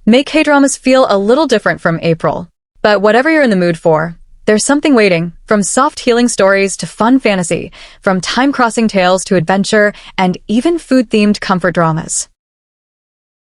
make K-dramas feel a little different from April. But whatever you're in the mood for, there's something waiting, from soft healing stories to fun fantasy, from time-crossing tales to adventure, and even food-themed comfort dramas.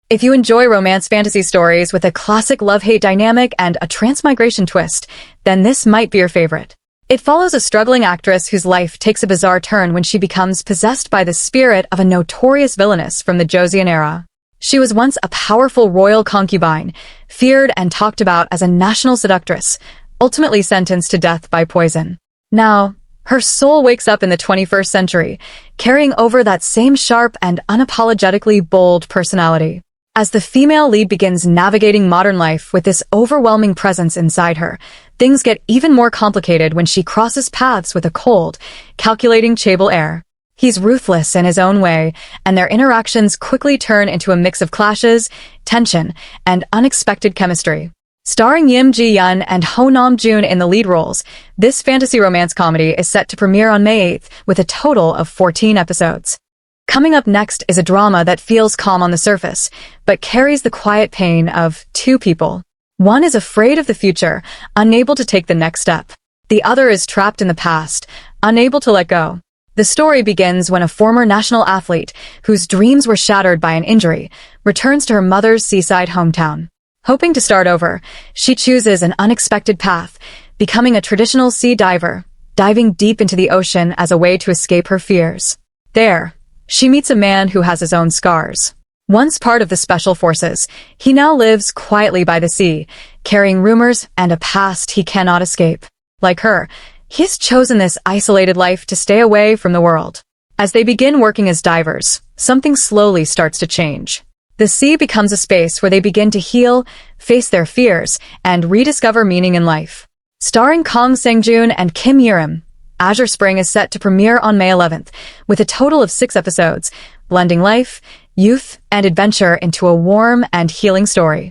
If you enjoy romance fantasy stories with a classic love-hate dynamic and a transmigration twist, then this might be your favorite. It follows a struggling actress whose life takes a bizarre turn when she becomes possessed by the spirit of a notorious villainess from the Joseon era. She was once a powerful royal concubine, feared and talked about as a national seductress, ultimately sentenced to death by poison. Now, her soul wakes up in the 21st century, carrying over that same sharp and unapologetically bold personality. As the female lead begins navigating modern life with this overwhelming presence inside her, things get even more complicated when she crosses paths with a cold, calculating chaebol heir. He's ruthless in his own way, and their interactions quickly turn into a mix of clashes, tension, and unexpected chemistry. Starring Yim Ji-yeon and Ho Nam-joon in the lead roles, this fantasy romance comedy is set to premiere on May 8th with a total of 14 episodes. Coming up next is a drama that feels calm on the surface, but carries the quiet pain of two people. One is afraid of the future, unable to take the next step. The other is trapped in the past, unable to let go. The story begins when a former national athlete, whose dreams were shattered by an injury, returns to her mother's seaside hometown. Hoping to start over, she chooses an unexpected path, becoming a traditional sea diver, diving deep into the ocean as a way to escape her fears. There, she meets a man who has his own scars. Once part of the Special Forces, he now lives quietly by the sea, carrying rumors and a past he cannot escape. Like her, he has chosen this isolated life to stay away from the world. As they begin working as divers, something slowly starts to change. The sea becomes a space where they begin to heal, face their fears, and rediscover meaning in life. Starring Kang Sang-joon and Kim Yerim, Azure Spring is set to premiere on May 11th, with a total of 6 episodes, blending life, youth, and adventure into a warm and healing story.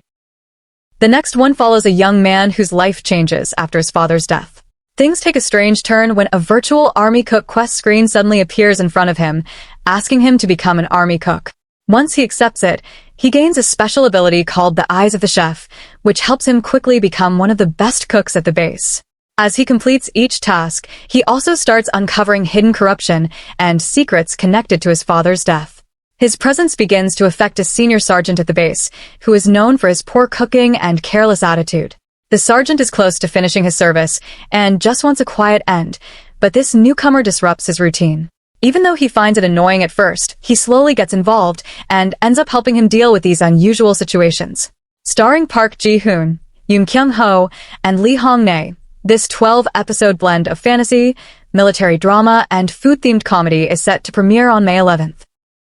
The next one follows a young man whose life changes after his father's death. Things take a strange turn when a virtual army cook quest screen suddenly appears in front of him, asking him to become an army cook. Once he accepts it, he gains a special ability called the Eyes of the Chef, which helps him quickly become one of the best cooks at the base. As he completes each task, he also starts uncovering hidden corruption and secrets connected to his father's death. His presence begins to affect a senior sergeant at the base, who is known for his poor cooking and careless attitude. The sergeant is close to finishing his service and just wants a quiet end, but this newcomer disrupts his routine. Even though he finds it annoying at first, he slowly gets involved and ends up helping him deal with these unusual situations. Starring Park Ji-hoon, Yoon Kyung-ho, and Lee Hong-nae, this 12-episode blend of fantasy, military drama, and food-themed comedy is set to premiere on May 11th.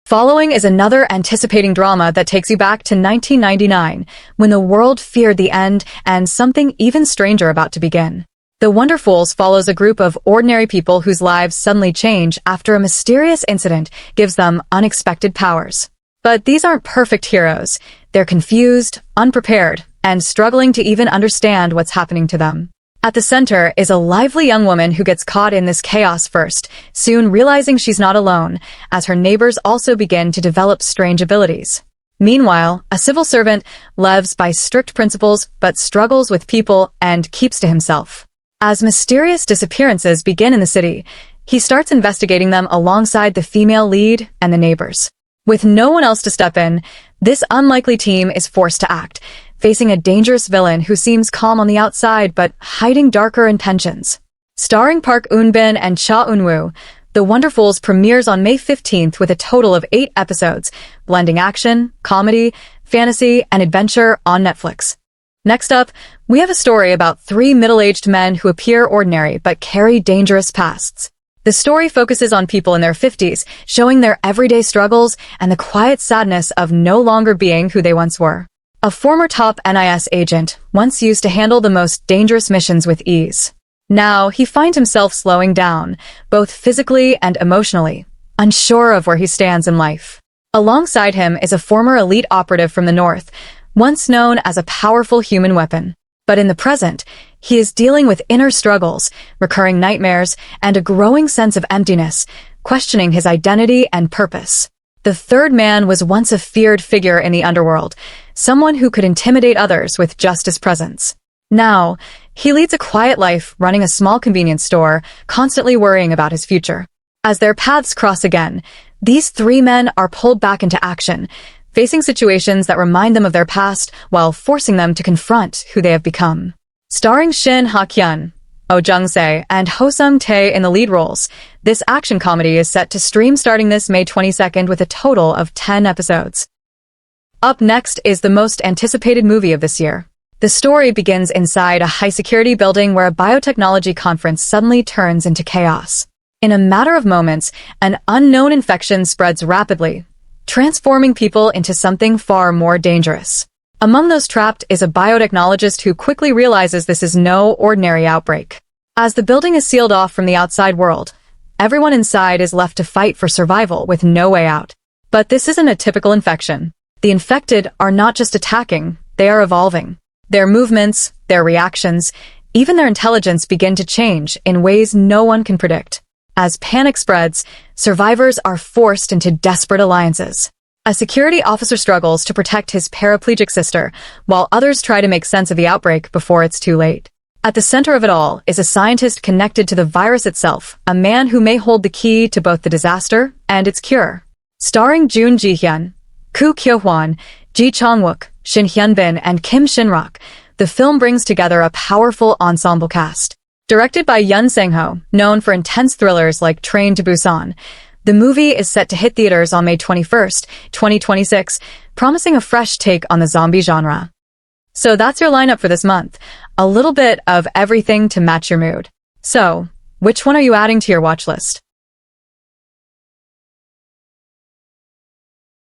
Following is another anticipating drama that takes you back to 1999, when the world feared the end and something even stranger about to begin. The WONDERfools follows a group of ordinary people whose lives suddenly change after a mysterious incident gives them unexpected powers. But these aren't perfect heroes. They're confused, unprepared, and struggling to even understand what's happening to them. At the center is a lively young woman who gets caught in this chaos first, soon realizing she's not alone, as her neighbors also begin to develop strange abilities. Meanwhile, a civil servant lives by strict principles but struggles with people and keeps to himself. As mysterious disappearances begin in the city, he starts investigating them alongside the female lead and the neighbors. With no one else to step in, this unlikely team is forced to act, facing a dangerous villain who seems calm on the outside but hiding darker intentions. Starring Park Eun-bin and Cha Eun-woo, The WONDERfools premieres on May 15th with a total of 8 episodes, blending action, comedy, fantasy, and adventure on Netflix. Next up, we have a story about 3 middle-aged men who appear ordinary but carry dangerous pasts. The story focuses on people in their 50s, showing their everyday struggles and the quiet sadness of no longer being who they once were. A former top NIS agent once used to handle the most dangerous missions with ease. Now, he finds himself slowing down, both physically and emotionally, unsure of where he stands in life. Alongside him is a former elite operative from the north, once known as a powerful human weapon. But in the present, he is dealing with inner struggles, recurring nightmares, and a growing sense of emptiness, questioning his identity and purpose. The third man was once a feared figure in the underworld, someone who could intimidate others with just his presence. Now, he leads a quiet life running a small convenience store, constantly worrying about his future. As their paths cross again, these three men are pulled back into action, facing situations that remind them of their past while forcing them to confront who they have become. Starring Shin Ha-kyun, Oh Jung-se, and Ho Sung-tae in the lead roles, this action comedy is set to stream starting this May 22nd with a total of 10 episodes. Up next is the most anticipated movie of this year. The story begins inside a high-security building where a biotechnology conference suddenly turns into chaos. In a matter of moments, an unknown infection spreads rapidly, transforming people into something far more dangerous. Among those trapped is a biotechnologist who quickly realizes this is no ordinary outbreak. As the building is sealed off from the outside world, everyone inside is left to fight for survival with no way out. But this isn't a typical infection. The infected are not just attacking, they are evolving. Their movements, their reactions, even their intelligence begin to change in ways no one can predict. As panic spreads, survivors are forced into desperate alliances. A security officer struggles to protect his paraplegic sister, while others try to make sense of the outbreak before it's too late. At the center of it all is a scientist connected to the virus itself, a man who may hold the key to both the disaster and its cure. Starring Jun Ji-hyun, Koo Kyo-hwan, Ji Chong-wook, Shin Hyun-bin, and Kim Shin-rak, the film brings together a powerful ensemble cast. Directed by Yoon Sang-ho, known for intense thrillers like Train to Busan, the movie is set to hit theaters on May 21st, 2026, promising a fresh take on the zombie genre. So that's your lineup for this month. A little bit of everything to match your mood. So, which one are you adding to your watch list?